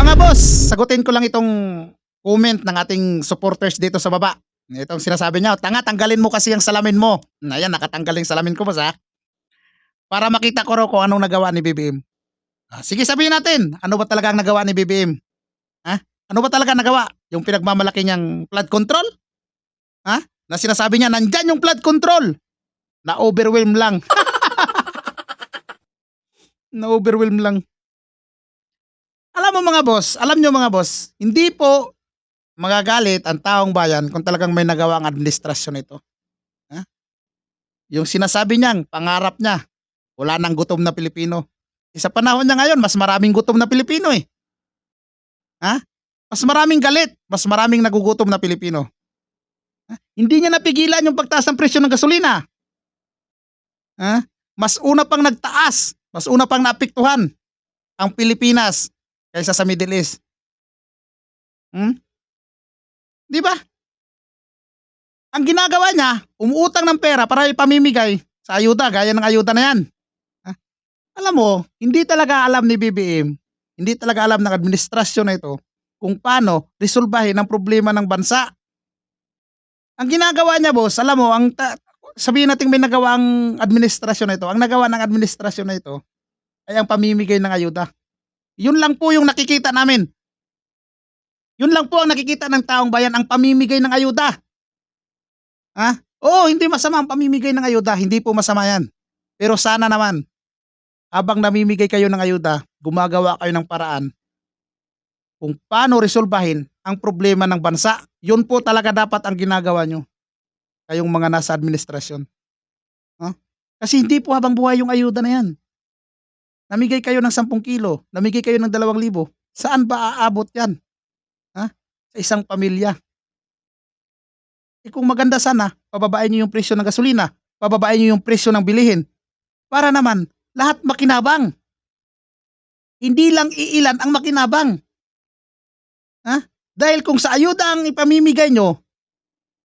Mga boss, sagutin ko lang itong comment ng ating supporters dito sa baba. Itong sinasabi niya, tanga, tanggalin mo kasi ang salamin mo. Ayan, nakatanggal yung salamin ko, boss, ha? Para makita ko raw kung anong nagawa ni BBM. Sige, sabihin natin, ano ba talaga ang nagawa ni BBM? Ha? Ano ba talaga nagawa? Yung pinagmamalaki niyang flood control? Ha? Na sinasabi niya, nandyan yung flood control. Na-overwhelm lang. Na-overwhelm lang. Alam nyo mga boss, hindi po magagalit ang taong bayan kung talagang may nagawa ang administrasyon nito. Ha? Yung sinasabi niyang pangarap niya, wala nang gutom na Pilipino. Sa panahon niya ngayon, mas maraming gutom na Pilipino eh. Ha? Mas maraming galit, mas maraming nagugutom na Pilipino. Ha? Hindi niya napigilan yung pagtaas ng presyo ng gasolina. Ha? Mas una pang nagtaas, mas una pang naapektuhan ang Pilipinas kaysa sa Middle East. Di ba? Ang ginagawa niya, umuutang ng pera para ipamimigay sa ayuda, gaya ng ayuda na yan. Ha? Alam mo, hindi talaga alam ni BBM, hindi talaga alam ng administrasyon na ito kung paano resolbahin ang problema ng bansa. Ang ginagawa niya, boss, alam mo, sabihin natin may nagawa ang administrasyon na ito, ang nagawa ng administrasyon na ito ay ang pamimigay ng ayuda. Yun lang po yung nakikita namin. Yun lang po ang nakikita ng taong bayan, ang pamimigay ng ayuda. Ha? Oo, hindi masama ang pamimigay ng ayuda, hindi po masama yan. Pero sana naman, habang namimigay kayo ng ayuda, gumagawa kayo ng paraan kung paano resolbahin ang problema ng bansa. Yun po talaga dapat ang ginagawa nyo, kayong mga nasa administrasyon. Ha? Kasi hindi po habang buhay yung ayuda na yan. Namigay kayo ng 10 kilo, namigay kayo ng 2,000. Saan ba aabot yan? Ha? Sa isang pamilya. Kung maganda sana, pababain niyo yung presyo ng gasolina, pababain niyo yung presyo ng bilihin, para naman lahat makinabang. Hindi lang iilan ang makinabang. Ha? Dahil kung sa ayuda ang ipamimigay nyo,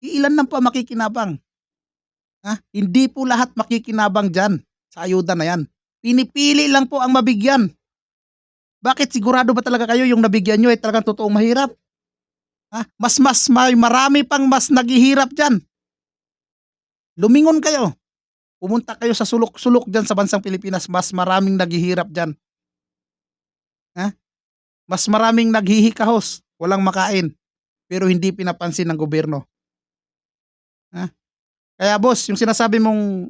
iilan lang po makikinabang. Ha? Hindi po lahat makikinabang dyan sa ayuda na yan. Pinipili lang po ang mabigyan. Bakit? Sigurado ba talaga kayo yung nabigyan nyo ay talagang totoong mahirap? Ha? Marami pang mas naghihirap dyan. Lumingon kayo. Pumunta kayo sa sulok-sulok dyan sa bansang Pilipinas, mas maraming naghihirap dyan. Ha? Mas maraming naghihikahos, walang makain, pero hindi pinapansin ng gobyerno. Ha? Kaya boss, yung sinasabi mong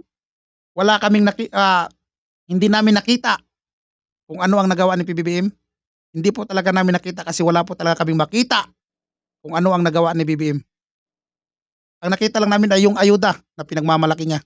hindi namin nakita kung ano ang nagawa ni PBBM, hindi po talaga namin nakita kasi wala po talaga kaming makita kung ano ang nagawa ni BBM. Ang nakita lang namin ay yung ayuda na pinagmamalaki niya.